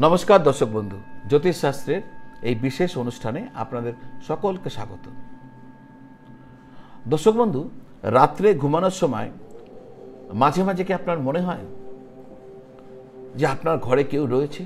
নমস্কার দর্শক বন্ধু, জ্যোতিষ শাস্ত্রের এই বিশেষ অনুষ্ঠানে আপনাদের সকলকে স্বাগত। দর্শক বন্ধু, রাত্রে ঘুমানোর সময় মাঝে মাঝে কি আপনার মনে হয় যে আপনার ঘরে কেউ রয়েছে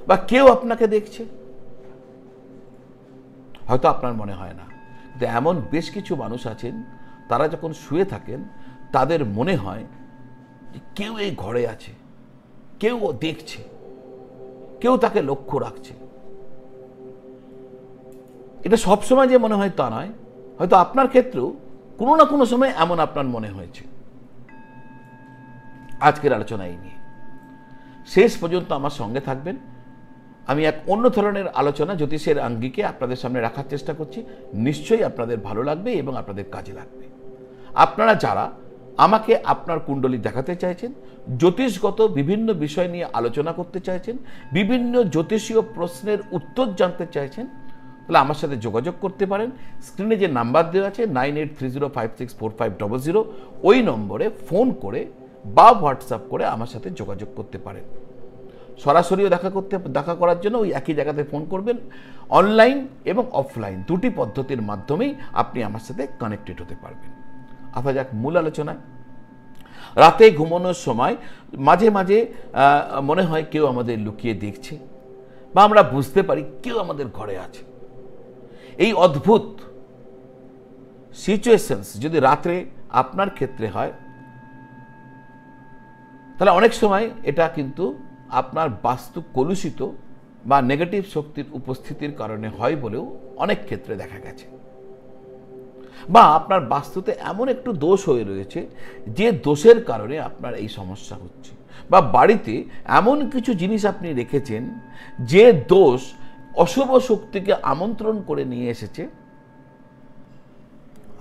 বা কেউ আপনাকে দেখছে? হয়তো আপনার মনে হয় না, কিন্তু এমন বেশ কিছু মানুষ আছেন, তারা যখন শুয়ে থাকেন তাদের মনে হয় যে কেউ এই ঘরে আছে, কেউ ও দেখছে, কেউ তাকে লক্ষ্য রাখছে। এটা সবসময় যে মনে হয় তা নয়, হয়তো আপনার ক্ষেত্রেও কোনো না কোনো সময় এমন আপনার মনে হয়েছে। আজকের আলোচনা এই নিয়ে শেষ পর্যন্ত আমার সঙ্গে থাকবেন। আমি এক অন্য ধরনের আলোচনা জ্যোতিষের আঙ্গিকে আপনাদের সামনে রাখার চেষ্টা করছি। নিশ্চয়ই আপনাদের ভালো লাগবে এবং আপনাদের কাজে লাগবে। আপনারা যারা আমাকে আপনার কুণ্ডলী দেখাতে চাইছেন, জ্যোতিষগত বিভিন্ন বিষয় নিয়ে আলোচনা করতে চাইছেন, বিভিন্ন জ্যোতিষীয় প্রশ্নের উত্তর জানতে চাইছেন, তাহলে আমার সাথে যোগাযোগ করতে পারেন। স্ক্রিনে যে নাম্বার দেওয়া আছে 9830564500, ওই নম্বরে ফোন করে বা হোয়াটসঅ্যাপ করে আমার সাথে যোগাযোগ করতে পারেন। সরাসরিও দেখা করার জন্য ওই একই জায়গাতে ফোন করবেন। অনলাইন এবং অফলাইন দুটি পদ্ধতির মাধ্যমেই আপনি আমার সাথে কানেক্টেড হতে পারবেন। আসা যাক মূল আলোচনায়। রাতে ঘুমানোর সময় মাঝে মাঝে মনে হয় কেউ আমাদের লুকিয়ে দেখছে, বা আমরা বুঝতে পারি কেউ আমাদের ঘরে আছে। এই অদ্ভুত সিচুয়েশনস যদি রাত্রে আপনার ক্ষেত্রে হয়, তাহলে অনেক সময় এটা কিন্তু আপনার বাস্তু কলুষিত বা নেগেটিভ শক্তির উপস্থিতির কারণে হয় বলেও অনেক ক্ষেত্রে দেখা গেছে। বা আপনার বাস্তুতে এমন একটু দোষ হয়ে রয়েছে যে দোষের কারণে আপনার এই সমস্যা হচ্ছে, বা বাড়িতে এমন কিছু জিনিস আপনি রেখেছেন যে দোষ অশুভ শক্তিকে আমন্ত্রণ করে নিয়ে এসেছে,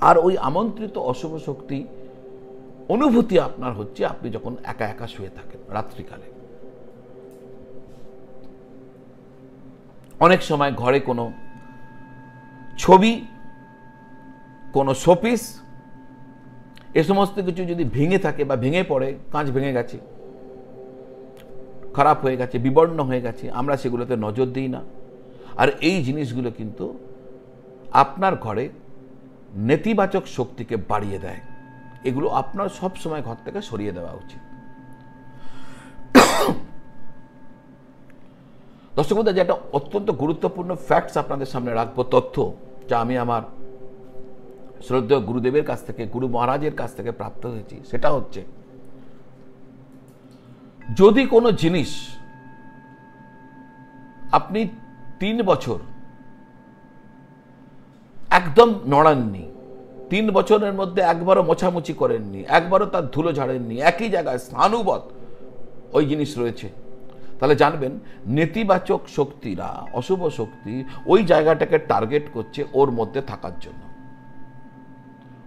আর ওই আমন্ত্রিত অশুভ শক্তি অনুভূতি আপনার হচ্ছে আপনি যখন একা একা শুয়ে থাকেন রাত্রিকালে। অনেক সময় ঘরে কোনো ছবি, কোনো শোপিস, এ সমস্ত কিছু যদি ভেঙে থাকে বা ভেঙে পড়ে, কাঁচ ভেঙে গেছে, খারাপ হয়ে গেছে, বিবর্ণ হয়ে গেছে, আমরা সেগুলোতে নজর দিই না। আর এই জিনিসগুলো কিন্তু আপনার ঘরে নেতিবাচক শক্তিকে বাড়িয়ে দেয়। এগুলো আপনার সব সময় ঘর থেকে সরিয়ে দেওয়া উচিত। দর্শক বন্ধু, যে একটা অত্যন্ত গুরুত্বপূর্ণ ফ্যাক্টস আপনাদের সামনে রাখবো, তথ্য যা আমি আমার শ্রদ্ধেয় গুরুদেবের কাছ থেকে, গুরু মহারাজের কাছ থেকে প্রাপ্ত হয়েছি, সেটা হচ্ছে যদি কোনো জিনিস আপনি 3 বছর একদম নড়াননি, 3 বছরের মধ্যে একবারও মোছামুছি করেননি, একবারও তার ধুলো ঝাড়েননি, একই জায়গায় স্থানুবৎ ওই জিনিস রয়েছে, তাহলে জানবেন নেতিবাচক শক্তিরা, অশুভ শক্তি ওই জায়গাটাকে টার্গেট করছে ওর মধ্যে থাকার জন্য।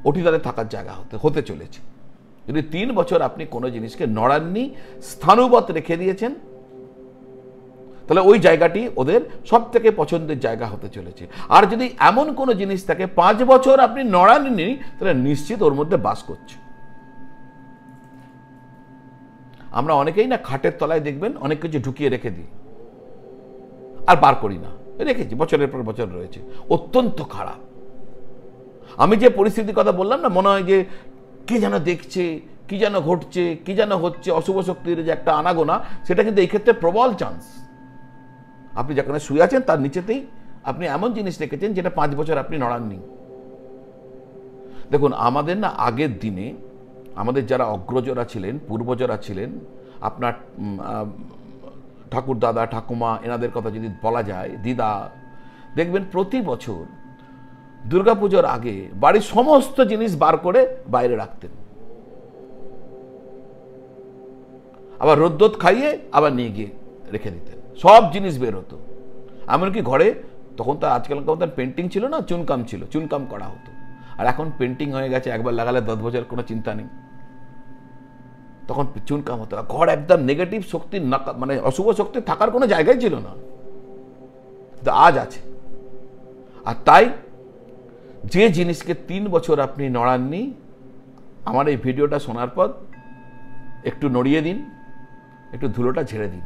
ওটি তাদের থাকার জায়গা হতে চলেছে। যদি 3 বছর আপনি কোনো জিনিসকে নড়াননি, স্থানুবৎ রেখে দিয়েছেন, তাহলে ওই জায়গাটি ওদের সব থেকে পছন্দের জায়গা হতে চলেছে। আর যদি এমন কোনো জিনিস থাকে 5 বছর আপনি নড়াননি, তাহলে নিশ্চিত ওর মধ্যে বাস করছে। আমরা অনেকেই না খাটের তলায় দেখবেন অনেক কিছু ঢুকিয়ে রেখে দিই, আর বার করি না, রেখেছি বছরের পর বছর রয়েছে। অত্যন্ত খারাপ। আমি যে পরিস্থিতির কথা বললাম না, মনে হয় যে কি যেন দেখছে, কি যেন ঘটছে, কি যেন হচ্ছে, অশুভ শক্তির যে একটা আনাগোনা, সেটা কিন্তু এই ক্ষেত্রে প্রবল চান্স। আপনি যেখানে শুয়ে আছেন তার নিচেতেই আপনি এমন জিনিস রেখেছেন যেটা 5 বছর আপনি নড়াননি। দেখুন, আমাদের না আগের দিনে আমাদের যারা অগ্রজরা ছিলেন, পূর্বজরা ছিলেন, আপনার ঠাকুর দাদা, ঠাকুমা, এনাদের কথা যদি বলা যায়, দিদা, দেখবেন প্রতি বছর দুর্গাপুজোর আগে বাড়ির সমস্ত জিনিস বার করে বাইরে রাখতেন, আবার রোদ্দুর খাইয়ে আবার নিয়ে গিয়ে রেখে দিতেন। সব জিনিস বের হতো। এমনকি ঘরে তখন তো আজকালকার পেন্টিং ছিল না, চুনকাম ছিল, চুনকাম করা হতো। আর এখন পেন্টিং হয়ে গেছে, একবার লাগালে 10 বছর কোনো চিন্তা নেই। তখন চুনকাম হতো। ঘর একদম নেগেটিভ শক্তি, মানে অশুভ শক্তি থাকার কোনো জায়গায় ছিল না, আজ আছে। আর তাই যে জিনিসকে 3 বছর আপনি নড়াননি, আমার এই ভিডিওটা শোনার পর একটু নড়িয়ে দিন, একটু ধুলোটা ঝেড়ে দিন।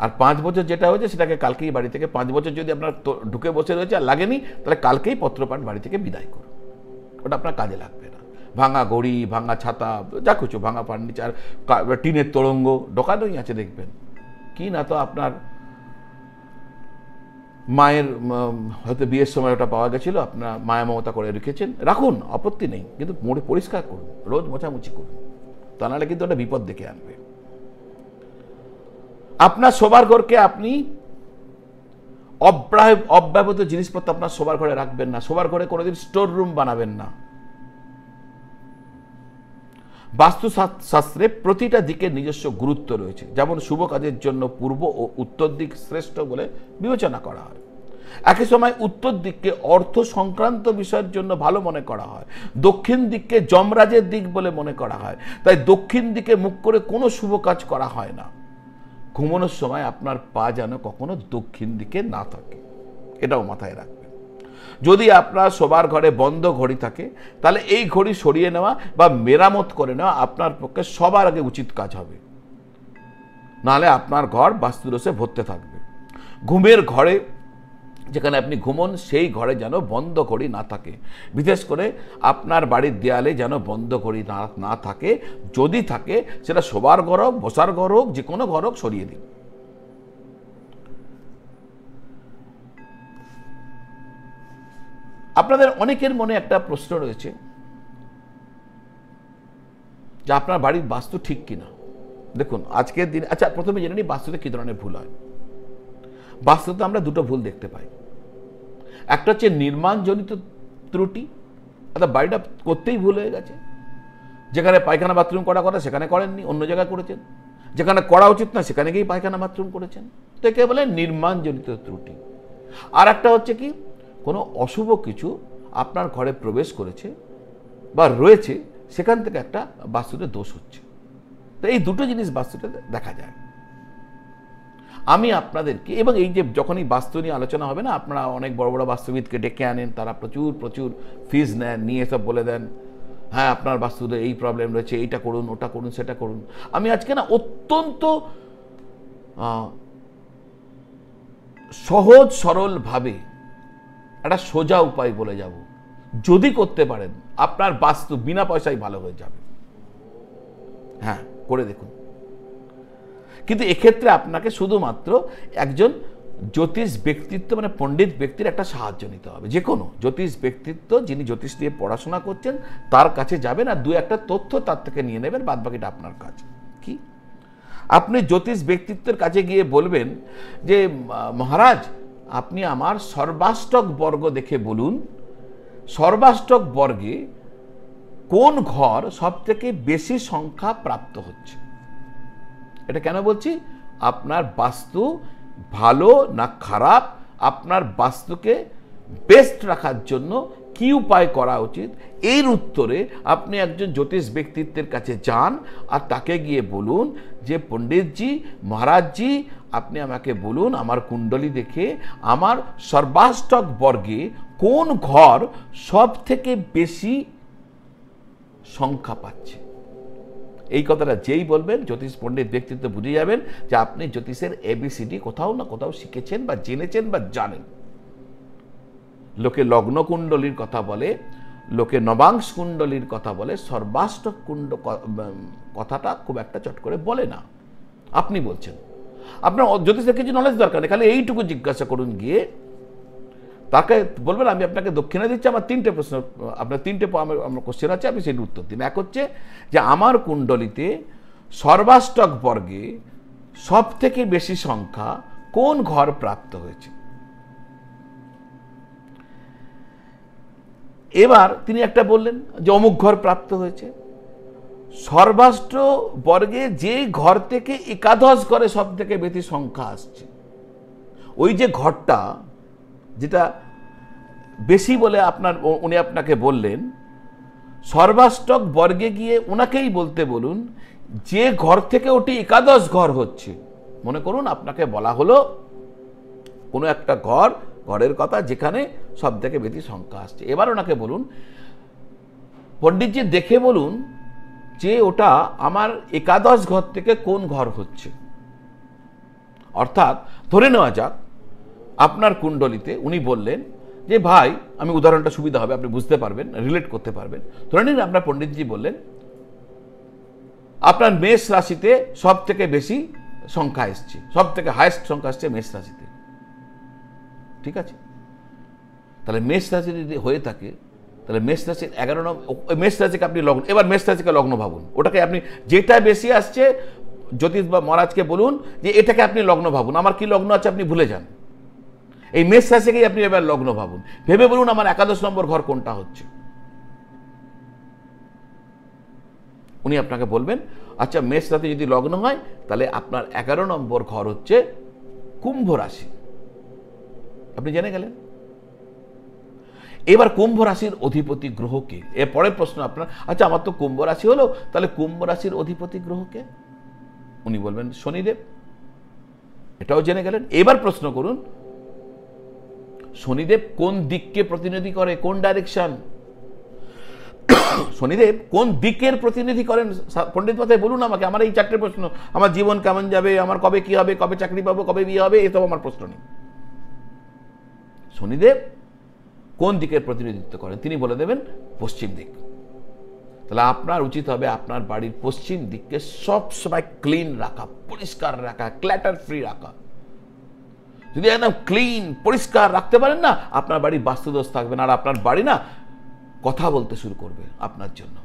আর 5 বছর যেটা হয়েছে সেটাকে কালকেই বাড়ি থেকে, 5 বছর যদি আপনার ঢুকে বসে রয়েছে আর লাগেনি, তাহলে কালকেই পত্রপাঠ বাড়ি থেকে বিদায় করুন, ওটা আপনার কাজে লাগবে না। ভাঙা ঘড়ি, ভাঙা ছাতা, যা কিছু, ভাঙা ফার্নিচার, টিনের তোরঙ্গ দোকানেই আছে দেখবেন, কি না তো আপনার মায়ের হয়তো বিয়ের সময় ওটা পাওয়া গেছিল, আপনার মায়া মমতা করে রেখেছেন, রাখুন, আপত্তি নেই, কিন্তু পরিষ্কার করুন, রোজ মোছামুছি করুন, তা নাহলে কিন্তু ওটা বিপদ ডেকে আনবে। আপনার শোবার ঘরকে আপনি অব্যবহৃত জিনিসপত্র আপনার শোবার ঘরে রাখবেন না, শোবার ঘরে কোনোদিন স্টোর রুম বানাবেন না। বাস্তুশাস্ত্রে প্রতিটা দিকের নিজস্ব গুরুত্ব রয়েছে, যেমন শুভ কাজের জন্য পূর্ব ও উত্তর দিক শ্রেষ্ঠ বলে বিবেচনা করা হয়। একই সময় উত্তর দিককে অর্থ সংক্রান্ত বিষয়ের জন্য ভালো মনে করা হয়, দক্ষিণ দিককে যমরাজের দিক বলে মনে করা হয়, তাই দক্ষিণ দিকে মুখ করে কোনো শুভ কাজ করা হয় না। ঘুমানোর সময় আপনার পা যেন কখনো দক্ষিণ দিকে না থাকে, এটাও মাথায় রাখবেন। যদি আপনার শোবার ঘরে বন্ধ ঘড়ি থাকে, তাহলে এই ঘড়ি সরিয়ে নেওয়া বা মেরামত করে নেওয়া আপনার পক্ষে সবার আগে উচিত কাজ হবে, নাহলে আপনার ঘর বাস্তুদোষে ভরতে থাকবে। ঘুমের ঘরে যেখানে আপনি ঘুমন সেই ঘরে যেন বন্ধ ঘড়ি না থাকে, বিশেষ করে আপনার বাড়ির দেয়ালে যেন বন্ধ ঘড়ি না থাকে, যদি থাকে সেটা শোবার ঘর হোক, বসার ঘর হোক, যে কোনো ঘর হোক, সরিয়ে দিন। আপনাদের অনেকের মনে একটা প্রশ্ন রয়েছে যে আপনার বাড়ির বাস্তু ঠিক কিনা। দেখুন আজকের দিনে, আচ্ছা প্রথমে জেনে নিই বাস্তুতে কি ধরনের ভুল হয়। বাস্তুতে আমরা দুটো ভুল দেখতে পাই, একটা হচ্ছে নির্মাণজনিত ত্রুটি, অর্থাৎ বাড়িটা করতেই ভুল হয়ে গেছে, যেখানে পায়খানা বাথরুম করা কথা সেখানে করেননি, অন্য জায়গায় করেছেন, যেখানে করা উচিত না সেখানে গিয়ে পায়খানা বাথরুম করেছেন, তো একে বলে নির্মাণজনিত ত্রুটি। আর একটা হচ্ছে কি, কোনো অশুভ কিছু আপনার ঘরে প্রবেশ করেছে বা রয়েছে, সেখান থেকে একটা বাস্তুতে দোষ হচ্ছে। তো এই দুটো জিনিস বাস্তুতে দেখা যায়। আমি আপনাদেরকে, এবং এই যে যখনই বাস্তু নিয়ে আলোচনা হবে না, আপনারা অনেক বড় বড় বাস্তুবিদকে ডেকে আনেন, তারা প্রচুর প্রচুর ফিজ নেন, নিয়ে সব বলে দেন হ্যাঁ আপনার বাস্তুতে এই প্রবলেম রয়েছে, এইটা করুন, ওটা করুন, সেটা করুন। আমি আজকে না অত্যন্ত সহজ সরলভাবে একটা সোজা উপায় বলে যাব, যদি করতে পারেন আপনার বাস্তু বিনা পয়সায় ভালো হয়ে যাবে। হ্যাঁ, করে দেখুন। কিন্তু এক্ষেত্রে আপনাকে শুধুমাত্র একজন জ্যোতিষ ব্যক্তিত্ব, মানে পণ্ডিত ব্যক্তির একটা সাহায্য নিতে হবে। যে কোনো জ্যোতিষ ব্যক্তিত্ব, যিনি জ্যোতিষ দিয়ে পড়াশোনা করছেন, তার কাছে যাবেন আর দু একটা তথ্য তার থেকে নিয়ে নেবেন, বাদ বাকিটা আপনার কাজ। কি, আপনি জ্যোতিষ ব্যক্তিত্বের কাছে গিয়ে বলবেন যে মহারাজ আপনি আমার সর্বাষ্টক বর্গ দেখে বলুন, সর্বাষ্টক বর্গে কোন ঘর সব থেকে বেশি সংখ্যা প্রাপ্ত হচ্ছে। এটা কেন বলছি, আপনার বাস্তু ভালো না খারাপ, আপনার বাস্তুকে বেস্ট রাখার জন্য কি উপায় করা উচিত, এর উত্তরে আপনি একজন জ্যোতিষ ব্যক্তিত্বের কাছে যান আর তাকে গিয়ে বলুন যে পণ্ডিতজি, মহারাজজি, আপনি আমাকে বলুন আমার কুণ্ডলী দেখে আমার সর্বাষ্টক বর্গে কোন ঘর সব থেকে বেশি সংখ্যা পাচ্ছে। এই কথাটা যেই বলবেন, জ্যোতিষ পণ্ডিত ব্যক্তিত্ব বুঝে যাবেন যে আপনি জ্যোতিষের এবিসিডি কোথাও না কোথাও শিখেছেন বা জেনেছেন বা জানেন। লোকে লগ্ন কুণ্ডলীর কথা বলে, লোকে নবাংশ কুণ্ডলীর কথা বলে, সর্বাষ্টক কথাটা খুব একটা চট করে বলে না, আপনি বলছেন। আপনার জ্যোতিষের কিছু নলেজ দরকার নেই, খালি এইটুকু জিজ্ঞাসা করুন গিয়ে, তাকে বলবেন আমি আপনাকে দক্ষিণা দিচ্ছি, আমার তিনটে প্রশ্ন, আপনার তিনটে আমার কোশ্চেন আছে, আপনি সেটি উত্তর দিন। এক হচ্ছে যে আমার কুণ্ডলিতে সর্বাষ্টক বর্গে সব থেকে বেশি সংখ্যা কোন ঘর প্রাপ্ত হয়েছে। এবার তিনি একটা বললেন যে অমুক ঘর প্রাপ্ত হয়েছে। সর্বাষ্ট বর্গে যে ঘর থেকে একাদশ ঘরে সব থেকে বেশি সংখ্যা আসছে, ওই যে ঘরটা যেটা বেশি বলে উনি আপনাকে বললেন, সর্বাষ্টক বর্গে গিয়ে ওনাকেই বলতে বলুন যে ঘর থেকে ওটি একাদশ ঘর হচ্ছে। মনে করুন আপনাকে বলা হলো কোনো একটা ঘরের কথা যেখানে সব থেকে বেশি সংখ্যা আসছে। এবার ওনাকে বলুন, পণ্ডিতজি দেখে বলুন যে ওটা আমার একাদশ ঘর থেকে কোন ঘর হচ্ছে। অর্থাৎ ধরে নেওয়া যাক আপনার কুণ্ডলিতে উনি বললেন যে ভাই, আমি উদাহরণটা সুবিধা হবে, আপনি বুঝতে পারবেন, রিলেট করতে পারবেন। ধরে নিন আপনার পণ্ডিতজি বললেন আপনার মেষ রাশিতে সব থেকে বেশি সংখ্যা এসছে, সব থেকে হাইয়েস্ট সংখ্যা আসছে মেষ রাশিতে। ঠিক আছে, তাহলে মেষ রাশি যদি হয়ে থাকে, তাহলে মেষ রাশির 11 নম্বর, মেষ রাশিকে আপনি লগ্ন, এবার মেষ রাশিকে লগ্ন ভাবুন, ওটাকে আপনি যেটা বেশি আসছে জ্যোতিষ বা মহারাজকে বলুন যে এটাকে আপনি লগ্ন ভাবুন, আমার কি লগ্ন আছে আপনি ভুলে যান, এই মেষ রাশিকেই আপনি এবার লগ্ন ভাবুন, ভেবে বলুন আমার 11 নম্বর ঘর কোনটা হচ্ছে। উনি আপনাকে বলবেন আচ্ছা মেষ রাশি যদি লগ্ন হয় তাহলে আপনার 11 নম্বর ঘর হচ্ছে কুম্ভ রাশি। আপনি জেনে গেলেন। এবার কুম্ভ রাশির অধিপতি গ্রহকে, এর পরের প্রশ্ন আপনার, আচ্ছা আমার তো কুম্ভ রাশি হলো, তাহলে কুম্ভ রাশির অধিপতি গ্রহকে? উনি বলবেন শনিদেব। এটাও জেনে গেলেন। এবার প্রশ্ন করুন শনিদেব কোন দিককে প্রতিনিধি করে, কোন ডাইরেকশন? শনিদেব কোন দিকের প্রতিনিধি করেন? পণ্ডিত মশাই বলুন আমাকে, আমার এই 4টে প্রশ্ন, আমার জীবন কেমন যাবে, আমার কবে কি হবে, কবে চাকরি পাবো, কবে বিয়ে হবে, এসব আমার প্রশ্ন নেই। শনিদেব কোন দিকের প্রতিনিধিত্ব করেন? তিনি বলে দেবেন পশ্চিম দিক। তাহলে আপনার উচিত হবে আপনার বাড়ির পশ্চিম দিককে সবসময় ক্লিন রাখা, পরিষ্কার রাখা, ক্ল্যাটার ফ্রি রাখা। যদি একদম ক্লিন পরিষ্কার রাখতে পারেন না, আপনার বাড়ি বাস্তুদোষ থাকবে না, আর আপনার বাড়ি না কথা বলতে শুরু করবে আপনার জন্য,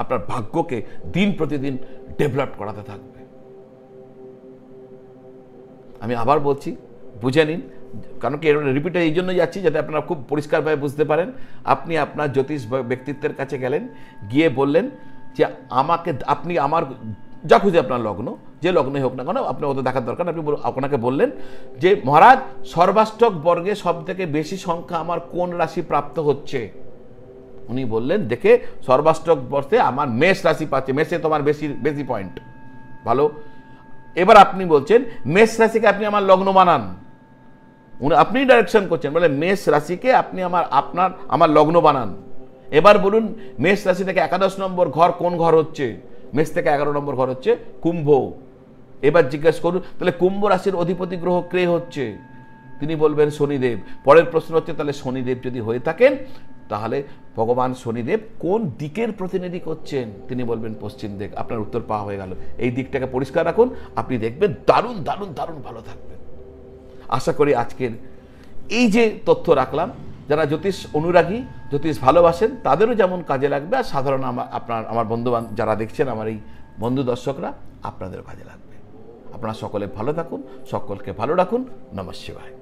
আপনার ভাগ্যকে দিন প্রতিদিন ডেভেলপ করাতে থাকবে। আমি আবার বলছি, বুঝে নিন, কারণ কি রিপিটে এই জন্য যাচ্ছি যাতে আপনারা খুব পরিষ্কারভাবে বুঝতে পারেন। আপনি আপনার জ্যোতিষ ব্যক্তিত্বের কাছে গেলেন, গিয়ে বললেন যে আমাকে, আপনি আমার যা খুঁজে আপনার লগ্ন, যে লগ্নে হোক না কেন, আপনি ওদের দেখার দরকার, আপনি আপনাকে বললেন যে মহারাজ সর্বাষ্টক বর্গে সব থেকে বেশি সংখ্যা আমার কোন রাশি প্রাপ্ত হচ্ছে? উনি বললেন দেখে সর্বাষ্টক বর্ষে আমার মেষ রাশি পাচ্ছে, মেষে তোমার বেশি বেশি পয়েন্ট, ভালো। এবার আপনি বলছেন মেষ রাশিকে আপনি আমার লগ্ন বানান, আপনি ডাইরেকশন করছেন, বলে মেষ রাশিকে আপনি আমার লগ্ন বানান। এবার বলুন মেষ রাশি থেকে 11 নম্বর ঘর কোন ঘর হচ্ছে? মেষ থেকে 11 নম্বর ঘর হচ্ছে কুম্ভ। এবার জিজ্ঞেস করুন তাহলে কুম্ভ রাশির অধিপতি গ্রহ কে হচ্ছে? তিনি বলবেন শনিদেব। পরের প্রশ্ন হচ্ছে তাহলে শনিদেব যদি হয়ে থাকেন তাহলে ভগবান শনিদেব কোন দিকের প্রতিনিধি করছেন? তিনি বলবেন পশ্চিম দিক। আপনার উত্তর পাওয়া হয়ে গেল। এই দিকটাকে পরিষ্কার রাখুন, আপনি দেখবেন দারুণ দারুণ দারুণ ভালো থাকবেন। আশা করি আজকের এই যে তথ্য রাখলাম, যারা জ্যোতিষ অনুরাগী, জ্যোতিষ ভালোবাসেন, তাদেরও যেমন কাজে লাগবে, আর সাধারণ আমার বন্ধু যারা দেখছেন, আমার এই বন্ধু দর্শকরা, আপনাদেরও কাজে লাগবে। আপনারা সকলে ভালো থাকুন, সকলকে ভালো রাখুন। নমঃ শিবায়।